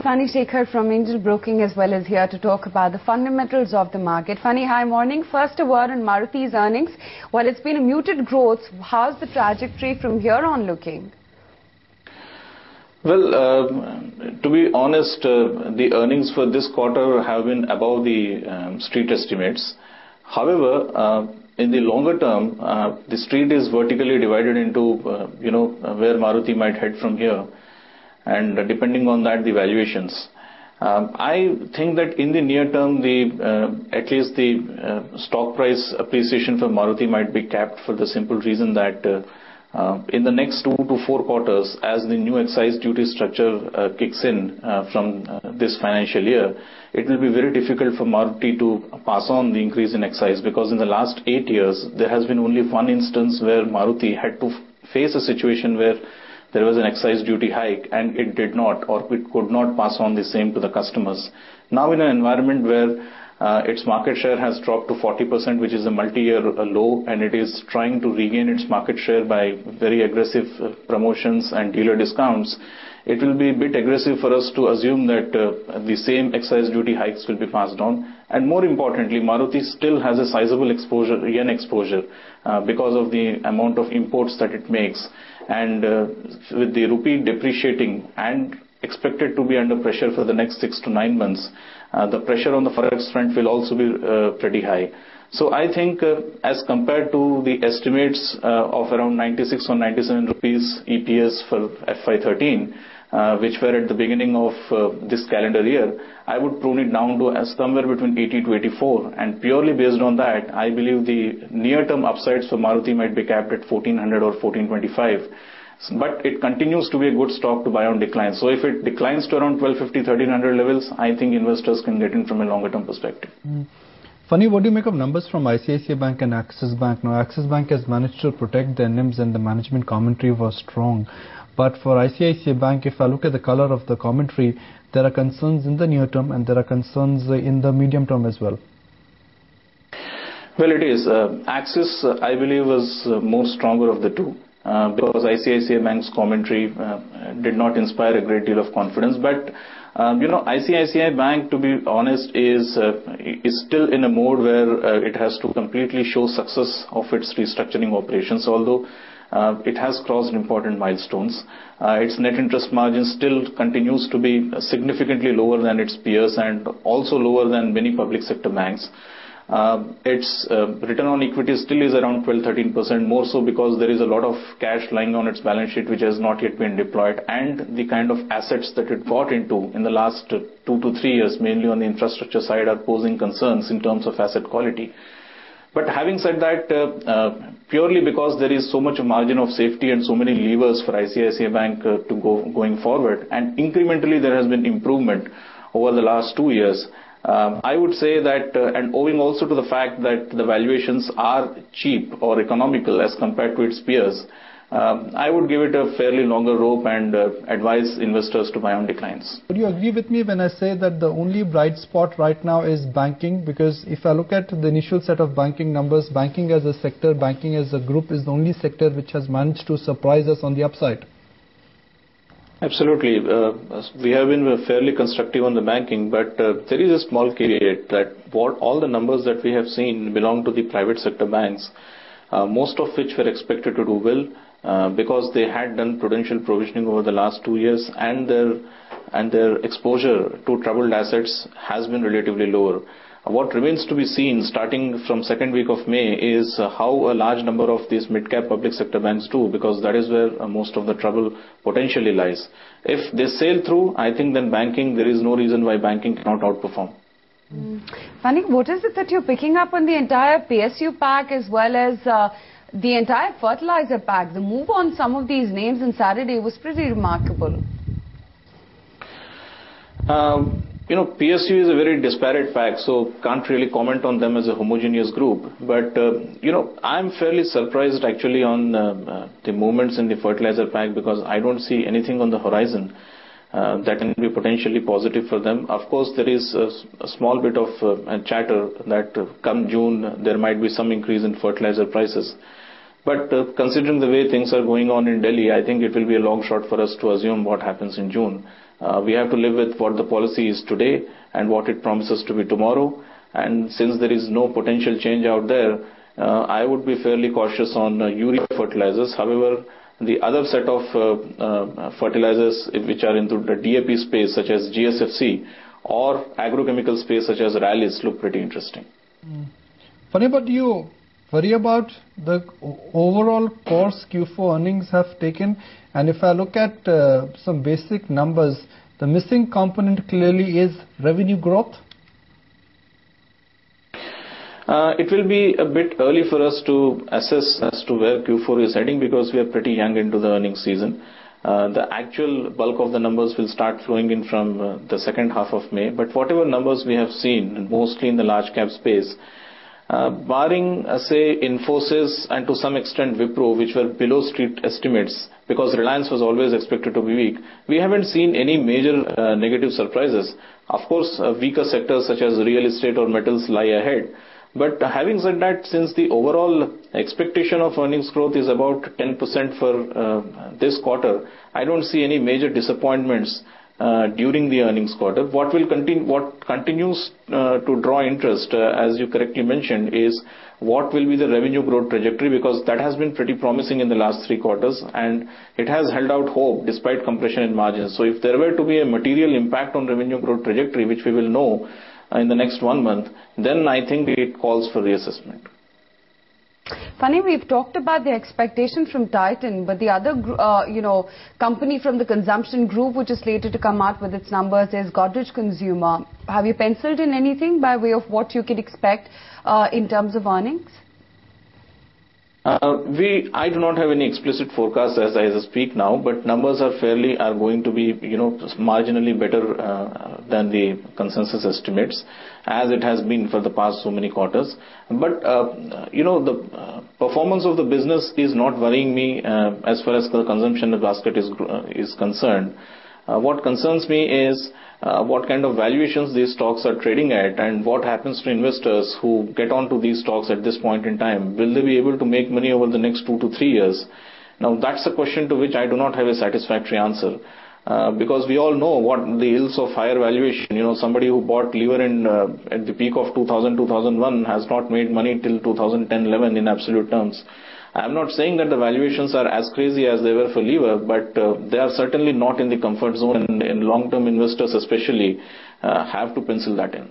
Fanny Shekhar from Angel Broking as well is here to talk about the fundamentals of the market. Fanny, hi, morning. First, a word on Maruti's earnings. While it's been a muted growth, how's the trajectory from here on looking? Well, to be honest, the earnings for this quarter have been above the street estimates. However, in the longer term, the street is vertically divided into, where Maruti might head from here, and depending on that, the valuations. I think that in the near term, at least the stock price appreciation for Maruti might be capped for the simple reason that in the next 2 to 4 quarters, as the new excise duty structure kicks in from this financial year, it will be very difficult for Maruti to pass on the increase in excise, because in the last 8 years, there has been only one instance where Maruti had to face a situation where there was an excise duty hike and it did not, or it could not pass on the same to the customers. Now in an environment where its market share has dropped to 40%, which is a multi-year low, and it is trying to regain its market share by very aggressive promotions and dealer discounts, it will be a bit aggressive for us to assume that the same excise duty hikes will be passed on. And more importantly, Maruti still has a sizable exposure, yen exposure, because of the amount of imports that it makes. And with the rupee depreciating and expected to be under pressure for the next 6 to 9 months, the pressure on the forex front will also be pretty high. So I think as compared to the estimates of around 96 or 97 rupees EPS for FY13, which were at the beginning of this calendar year, I would prune it down to somewhere between 80 to 84. And purely based on that, I believe the near-term upsides for Maruti might be capped at 1400 or 1425. But it continues to be a good stock to buy on decline. So if it declines to around 1250, 1300 levels, I think investors can get in from a longer-term perspective. Funny, what do you make of numbers from ICICI Bank and Axis Bank? Now, Axis Bank has managed to protect their NIMs and the management commentary was strong. But for ICICI Bank, if I look at the color of the commentary, there are concerns in the near term and there are concerns in the medium term as well. Well, it is. Axis, I believe, was more stronger of the two. Because ICICI Bank's commentary did not inspire a great deal of confidence. But, ICICI Bank, to be honest, is still in a mode where it has to completely show success of its restructuring operations, although it has crossed important milestones. Its net interest margin still continues to be significantly lower than its peers and also lower than many public sector banks. Its return on equity still is around 12-13%, more so because there is a lot of cash lying on its balance sheet which has not yet been deployed, and the kind of assets that it got into in the last 2 to 3 years, mainly on the infrastructure side, are posing concerns in terms of asset quality. But having said that, purely because there is so much margin of safety and so many levers for ICICI Bank going forward, and incrementally there has been improvement over the last 2 years, I would say that, and owing also to the fact that the valuations are cheap or economical as compared to its peers, I would give it a fairly longer rope and advise investors to buy on declines. Would you agree with me when I say that the only bright spot right now is banking? Because if I look at the initial set of banking numbers, banking as a sector, banking as a group is the only sector which has managed to surprise us on the upside. Absolutely. We have been fairly constructive on the banking, but there is a small caveat that all the numbers that we have seen belong to the private sector banks, most of which were expected to do well because they had done prudential provisioning over the last 2 years, and their exposure to troubled assets has been relatively lower. What remains to be seen starting from second week of May is how a large number of these mid-cap public sector banks do, because that is where most of the trouble potentially lies. If they sail through, I think then banking, there is no reason why banking cannot outperform. Fanny, what is it that you're picking up on the entire PSU pack as well as the entire fertilizer pack? The move on some of these names on Saturday was pretty remarkable. PSU is a very disparate pack, so can't really comment on them as a homogeneous group. But, I'm fairly surprised actually on the movements in the fertilizer pack, because I don't see anything on the horizon that can be potentially positive for them. Of course, there is a small bit of chatter that come June, there might be some increase in fertilizer prices. But considering the way things are going on in Delhi, I think it will be a long shot for us to assume what happens in June. We have to live with what the policy is today and what it promises to be tomorrow. And since there is no potential change out there, I would be fairly cautious on urea fertilizers. However, the other set of fertilizers which are into the DAP space, such as GSFC, or agrochemical space such as Rallis, look pretty interesting. Funny, but do you worry about the overall course Q4 earnings have taken? And if I look at some basic numbers, the missing component clearly is revenue growth. It will be a bit early for us to assess as to where Q4 is heading because we are pretty young into the earnings season. The actual bulk of the numbers will start flowing in from the second half of May. But whatever numbers we have seen, mostly in the large cap space, barring, say, Infosys and to some extent Wipro, which were below street estimates, because Reliance was always expected to be weak, we haven't seen any major negative surprises. Of course, weaker sectors such as real estate or metals lie ahead. But having said that, since the overall expectation of earnings growth is about 10% for this quarter, I don't see any major disappointments during the earnings quarter. What continues to draw interest, as you correctly mentioned, is what will be the revenue growth trajectory, because that has been pretty promising in the last 3 quarters and it has held out hope despite compression in margins. So if there were to be a material impact on revenue growth trajectory, which we will know in the next 1 month, then I think it calls for reassessment. Funny, we've talked about the expectation from Titan, but the other, company from the consumption group which is slated to come out with its numbers is Godrej Consumer. Have you penciled in anything by way of what you could expect in terms of earnings? I do not have any explicit forecast as I speak now, but numbers are going to be, marginally better than the consensus estimates, as it has been for the past so many quarters. But, the performance of the business is not worrying me as far as the consumption basket is concerned. What concerns me is what kind of valuations these stocks are trading at and what happens to investors who get onto these stocks at this point in time. Will they be able to make money over the next 2 to 3 years? Now, that's a question to which I do not have a satisfactory answer. Because we all know what the ills of higher valuation. Somebody who bought Lever at the peak of 2000, 2001 has not made money till 2010-11 in absolute terms. I'm not saying that the valuations are as crazy as they were for Lever, but they are certainly not in the comfort zone, and long-term investors especially have to pencil that in.